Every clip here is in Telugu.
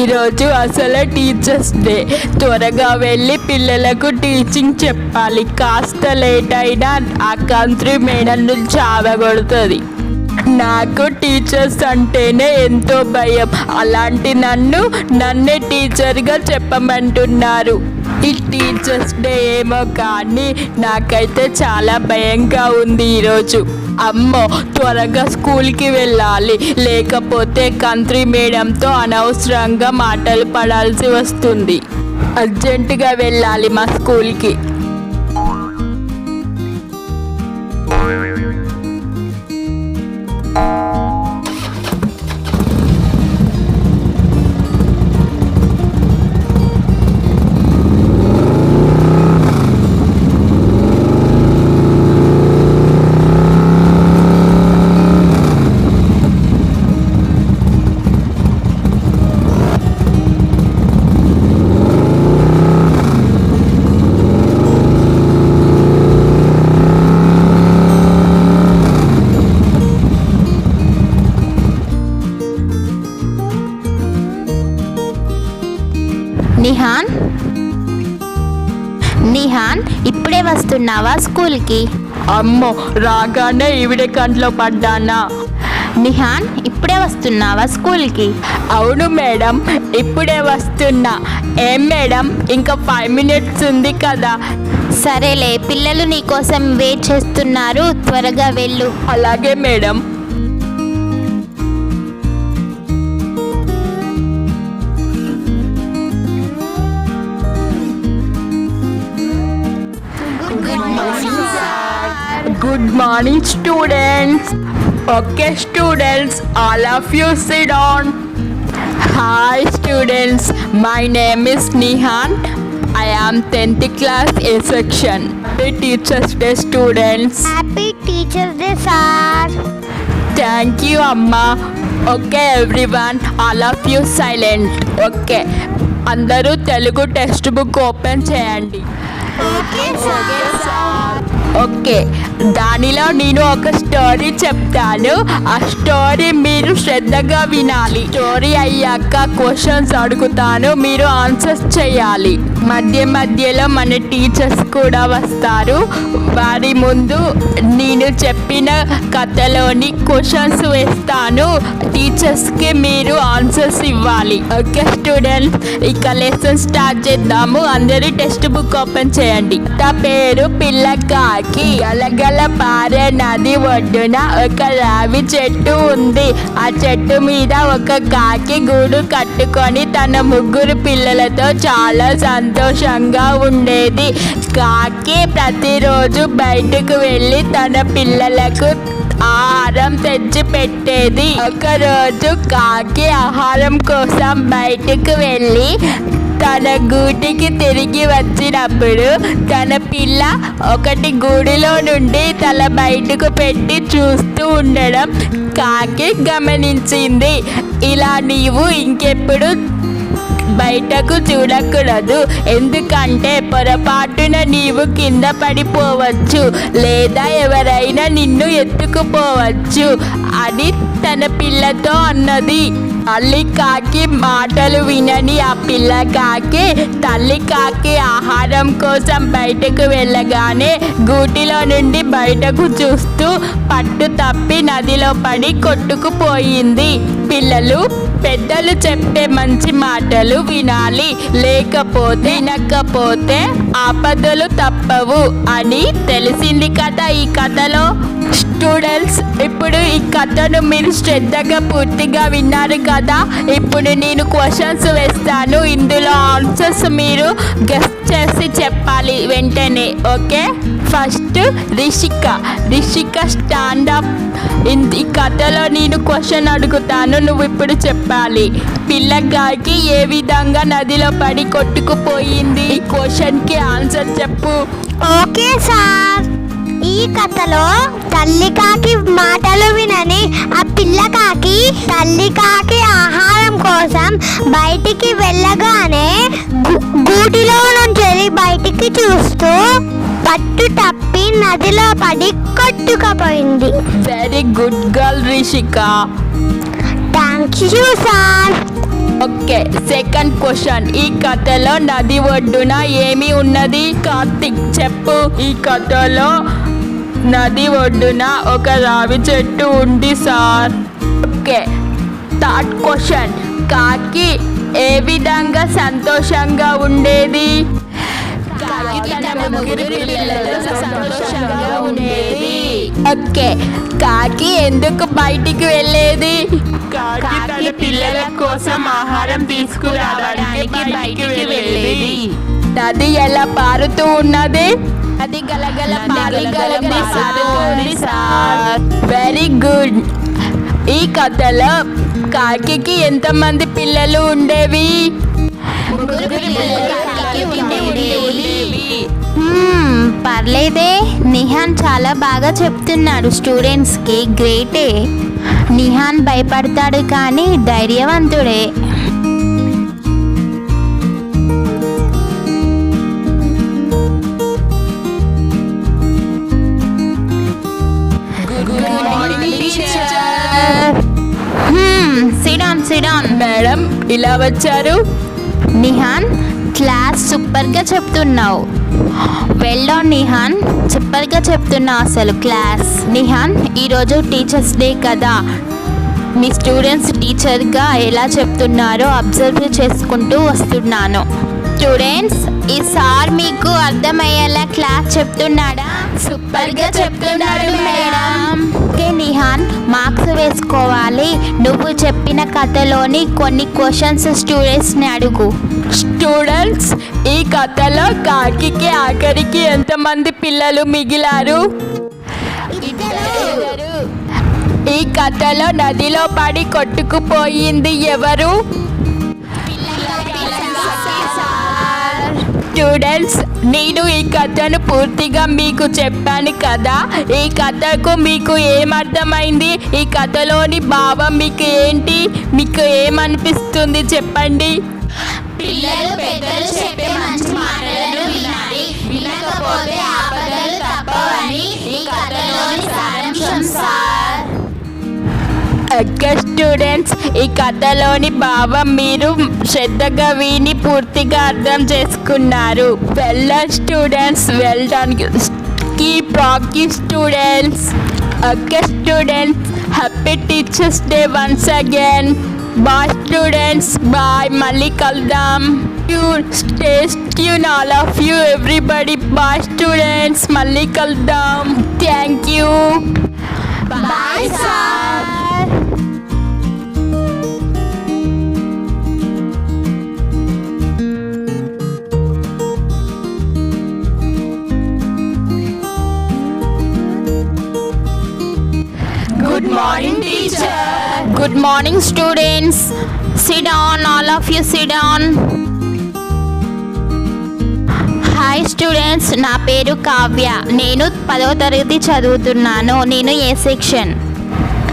ఈరోజు అసలు టీచర్స్ డే. త్వరగా వెళ్ళి పిల్లలకు టీచింగ్ చెప్పాలి. కాస్త లేట్ అయినా ఆ కంత్రి మేడలు చావగొడుతుంది. నాకు టీచర్స్ అంటేనే ఎంతో భయం. అలాంటి నన్నే టీచర్గా చెప్పమంటున్నారు. ఈ టీచర్స్ డే ఏమో కానీ నాకైతే చాలా భయంగా ఉంది ఈరోజు. అమ్మో, త్వరగా స్కూల్కి వెళ్ళాలి, లేకపోతే కంత్రి మేడంతో అనవసరంగా మాటలు పడాల్సి వస్తుంది. అర్జెంటుగా వెళ్ళాలి మా స్కూల్కి. నిహాన్, ఇప్పుడే వస్తున్నావా స్కూల్కి? అమ్మో, రాగానే ఈవిడే కంట్లో పడ్డానా? నిహాన్, ఇప్పుడే వస్తున్నావా స్కూల్కి? అవును మేడం, ఇప్పుడే వస్తున్నా. ఏం మేడం, ఇంకా 5 minutes ఉంది కదా? సరేలే, పిల్లలు నీకోసం వెయిట్ చేస్తున్నారు, త్వరగా వెళ్ళు. అలాగే madam. Good morning, students. Okay, students, all of you sit down. Hi, students. My name is Nihan. I am 10th class A section. Happy Teachers Day, students. Happy Teachers Day, sir. Thank you, Amma. Okay, everyone, all of you silent. Okay. అందరూ తెలుగు టెక్స్ట్ బుక్ ఓపెన్ చేయండి. Okay, sir. ఓకే, దానిలో నేను ఒక స్టోరీ చెప్తాను. ఆ స్టోరీ మీరు శ్రద్ధగా వినాలి. స్టోరీ అయ్యాక క్వశ్చన్స్ అడుగుతాను, మీరు ఆన్సర్స్ చేయాలి. మధ్యలో మన టీచర్స్ కూడా వస్తారు. వారి ముందు నేను చెప్పిన కథలోని క్వశ్చన్స్ వేస్తాను. టీచర్స్కి మీరు ఆన్సర్స్ ఇవ్వాలి. ఓకే స్టూడెంట్స్, ఇక లెసన్ స్టార్ట్ చేద్దాము. అందరూ టెక్స్ట్ బుక్ ఓపెన్ చేయండి. నా పేరు పిల్లకాకి. గలగల పారే నది ఒడ్డున ఒక రావి చెట్టు ఉంది. ఆ చెట్టు మీద ఒక కాకి గూడు కట్టుకొని తన 3 పిల్లలతో చాలా సంతోషంగా ఉండేది. కాకి ప్రతిరోజు బయటకు వెళ్ళి తన పిల్లలకు ఆహారం తెచ్చి పెట్టేది. ఒకరోజు కాకి ఆహారం కోసం బయటకు వెళ్ళి తన గూటికి తిరిగి వచ్చినప్పుడు తన పిల్ల ఒకటి గూడులో నుండి తల బయటకు పెట్టి చూస్తూ ఉండడం కాకి గమనించింది. ఇలా నీవు ఇంకెప్పుడు బయటకు చూడకూడదు, ఎందుకంటే పొరపాటున నీవు కింద పడిపోవచ్చు లేదా ఎవరైనా నిన్ను ఎత్తుకుపోవచ్చు అని తన పిల్లతో అన్నది. తల్లి కాకి మాటలు వినని ఆ పిల్ల కాకి తల్లి కాకి ఆహారం కోసం బయటకు వెళ్ళగానే గూటిలో నుండి బయటకు చూస్తూ పట్టు తప్పి నదిలో పడి కొట్టుకుపోయింది. పిల్లలు, పెద్దలు చెప్పే మంచి మాటలు వినాలి, వినకపోతే ఆపదలు తప్పవు అని తెలిసింది కదా ఈ కథలో. స్టూడెంట్స్, ఇప్పుడు ఈ కథను మీరు శ్రద్ధగా పూర్తిగా విన్నారు కదా. ఇప్పుడు నేను క్వశ్చన్స్ వేస్తాను, ఇందులో ఆన్సర్స్ మీరు గెస్ చేసి చెప్పాలి వెంటనే. Okay, first Rishika stand up. ఈ కథలో నేను క్వశ్చన్ అడుగుతాను, నువ్వు ఇప్పుడు చెప్పాలి. పిల్లగాకి ఏ విధంగా నదిలో పడి కొట్టుకుపోయింది? ఈ క్వశ్చన్కి ఆన్సర్ చెప్పు. Okay sir. ఈ కథలో తల్లి కాకి మాటలు వినని ఆ పిల్ల కాకి తల్లి కాకి ఆహారం కోసం బయటికి వెళ్ళగానే గూటిలో నుంచి బయటికి చూస్తూ పట్టు తప్పి నదిలో పడి కొట్టుకుపోయింది. Very good girl Rishika. Thank you sir. Okay, second question. ఈ కథలో నది ఒడ్డున ఏమి ఉన్నది? కార్తిక్ చెప్పు. ఈ కథలో నది ఒడ్డున ఒక రావి చెట్టు ఉంది సార్. Okay, third question. కాకి ఏ విధంగా సంతోషంగా ఉండేది? ఓకే, కాకి ఎందుకు బయటికి వెళ్ళేది? కాకి తన పిల్లల కోసం ఆహారం తీసుకురావడానికి బయటికి వెళ్ళేది. నది ఎలా పారుతూ ఉన్నది? అది గలగల పారుతుంది సార్. Very good. ఈ కథలో కాకి ఎంతమంది పిల్లలు ఉండేవి? పర్లేదే, నిహాన్ చాలా బాగా చెప్తున్నాడు. స్టూడెంట్స్కి గ్రేటే. నిహాన్ భయపడతాడు కానీ ధైర్యవంతుడే. సిడాన్ మేడం ఇలా వచ్చారు. నిహాన్, క్లాస్ సూపర్గా చెప్తున్నావు. వెల్ డన్ నిహాన్, సూపర్గా చెప్తున్నావు అసలు క్లాస్. నిహాన్, ఈరోజు టీచర్స్ డే కదా, మీ స్టూడెంట్స్ టీచర్గా ఎలా చెప్తున్నారో అబ్జర్వ్ చేసుకుంటూ వస్తున్నాను. స్టూడెంట్స్, ఈ సార్ మీకు అర్థమయ్యేలా క్లాస్ చెప్తున్నాడా? సూపర్గా చెప్తున్నాడు మేడం. ఓకే నిహాన్, మార్క్స్ వేసుకోవాలి. నువ్వు చెప్పిన కథలోని కొన్ని క్వశ్చన్స్ స్టూడెంట్స్ని అడుగు. స్టూడెంట్స్, ఈ కథలో కాకి ఆఖరికి ఎంతమంది పిల్లలు మిగిలారు? ఈ కథలో నదిలో పడి కొట్టుకుపోయింది ఎవరు? స్టూడెంట్స్, నేను ఈ కథను పూర్తిగా మీకు చెప్పాను కదా, ఈ కథకు మీకు ఏమర్థమైంది? ఈ కథలోని భావం మీకు ఏంటి? మీకు ఏమనిపిస్తుంది చెప్పండి. పిల్లలు పెద్దలు చెప్పే మంచి మాటలను వినాలి, వినకపోతే ఆపదలు తప్పవని ఈ కథలోని సారాంశం సార్. ఓకే స్టూడెంట్స్, ఈ కథలోని భావం మీరు శ్రద్ధగా విని పూర్తిగా అర్థం చేసుకున్నారు. Well done students, well done. Keep rocking students. Okay students, happy teachers day once again. Bye students, bye. మళ్ళీ కలుద్దాం. Stay tune all of you everybody. Bye students, మళ్ళీ కలుద్దాం. Thank you. Bye sir. Good morning, teacher. Good morning, students. Sit down, all of you sit down. Hi students, నా పేరు కావ్య. నేను 10వ తరగతి చదువుతున్నాను. నేను ఏ సెక్షన్.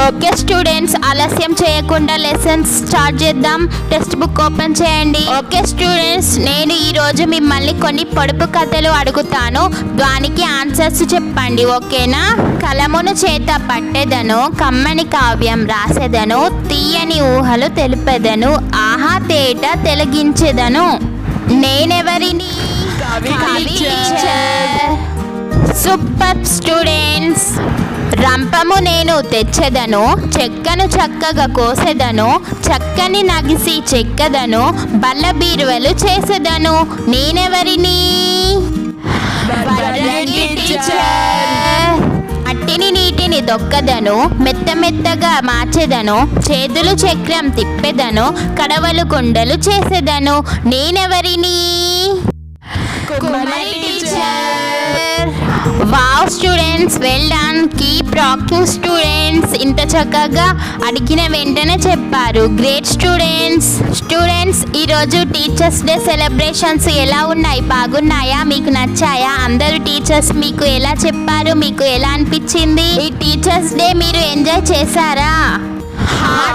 ఓకే స్టూడెంట్స్, ఆలస్యం చేయకుండా లెసన్స్ స్టార్ట్ చేద్దాం. టెక్స్ట్ బుక్ ఓపెన్ చేయండి. ఓకే స్టూడెంట్స్, నేను ఈరోజు మిమ్మల్ని కొన్ని పొడుపు కథలు అడుగుతాను. దానికి ఆన్సర్స్ చెప్పండి, ఓకేనా? కలమును చేత పట్టెదను, కమ్మని కావ్యం రాసెదను, తీయని ఊహలు తెలిపెదను, ఆహా తేట తెలగించెదను. నేనెవరిని? కవి టీచర్. Super students. రంపము నేను తెచ్చెదను, చెక్కను చక్కగా కోసెదను, చక్కని నగిసి చెక్కదను, బల్ల బీరువలు చేసెదను. నేనెవరిని? మట్టిని నీటిని దొక్కదను, మెత్త మెత్తగా మార్చెదను, చేతులు చక్రం తిప్పెదను, కడవలు కుండలు చేసెదను. నేనెవరిని? కుమ్మరి teacher. Wow students, well done. Keep rocking students. ఇంత చక్కగా అడిగిన వెంటనే చెప్పారు. Great students. స్టూడెంట్స్, ఈరోజు టీచర్స్ డే సెలబ్రేషన్స్ ఎలా ఉన్నాయి? బాగున్నాయా? మీకు నచ్చాయా? అందరూ టీచర్స్ మీకు ఎలా చెప్పారు? మీకు ఎలా అనిపించింది? ఈ టీచర్స్ డే మీరు ఎంజాయ్ చేశారా?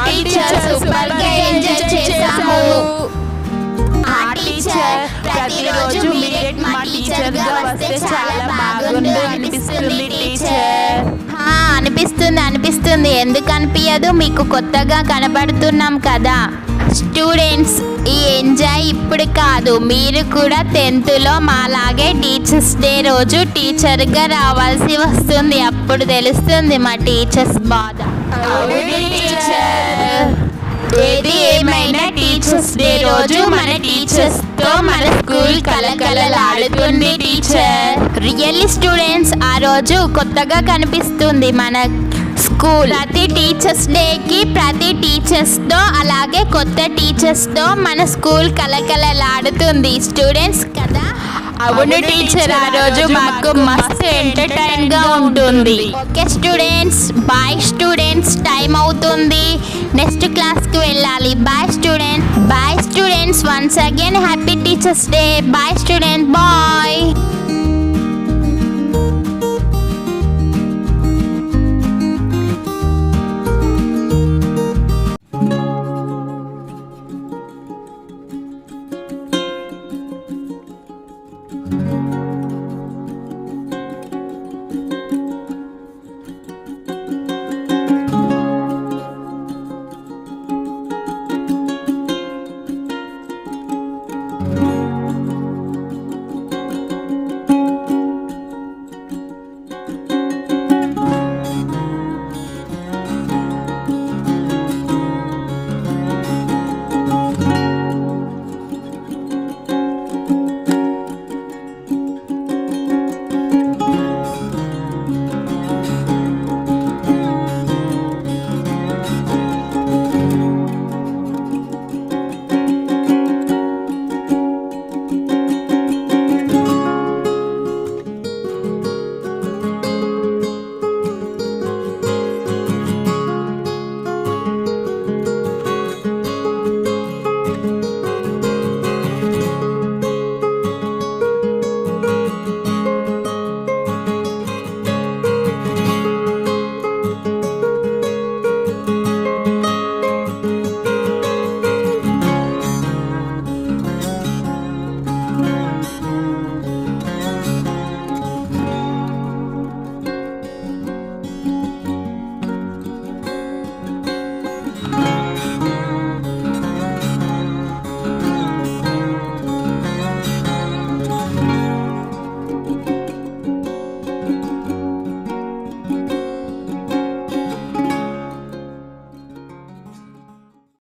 టీచర్ సూపర్గా ఎంజాయ్ చేశాము. టీచర్, ప్రతిరోజు మీరే మా టీచర్గా వస్తే చాలా బాగుండు అనిపిస్తుంది టీచర్. అనిపిస్తుంది. ఎందుకు అనిపించదు? మీకు కొత్తగా కనబడుతున్నాం కదా. స్టూడెంట్స్, ఈ ఎంజాయ్ ఇప్పుడు కాదు, మీరు కూడా 10th మాలాగే టీచర్స్ డే రోజు టీచర్గా రావాల్సి వస్తుంది. అప్పుడు తెలుస్తుంది మా టీచర్స్ బాధ. ఏది ఏమైనా టీచర్స్ డే రోజు మన టీచర్స్ తో మన స్కూల్ కలకలలాడుతుంది టీచర్. రియల్లీ స్టూడెంట్స్, ఆ రోజు కొత్తగా కనిపిస్తుంది మన స్కూల్. ప్రతి టీచర్స్ డేకి ప్రతి టీచర్స్ తో, అలాగే కొత్త టీచర్స్ తో మన స్కూల్ కలకలలాడుతుంది స్టూడెంట్స్ కదా. అవును టీచర్, ఆ రోజు మాకు మస్తు ఎంటర్టైన్ గా ఉంటుంది. Okay students, bye students, time అవుతుంది, నెక్స్ట్ క్లాస్కి వెళ్ళాలి. Bye students, once again happy teachers day. Bye student, bye.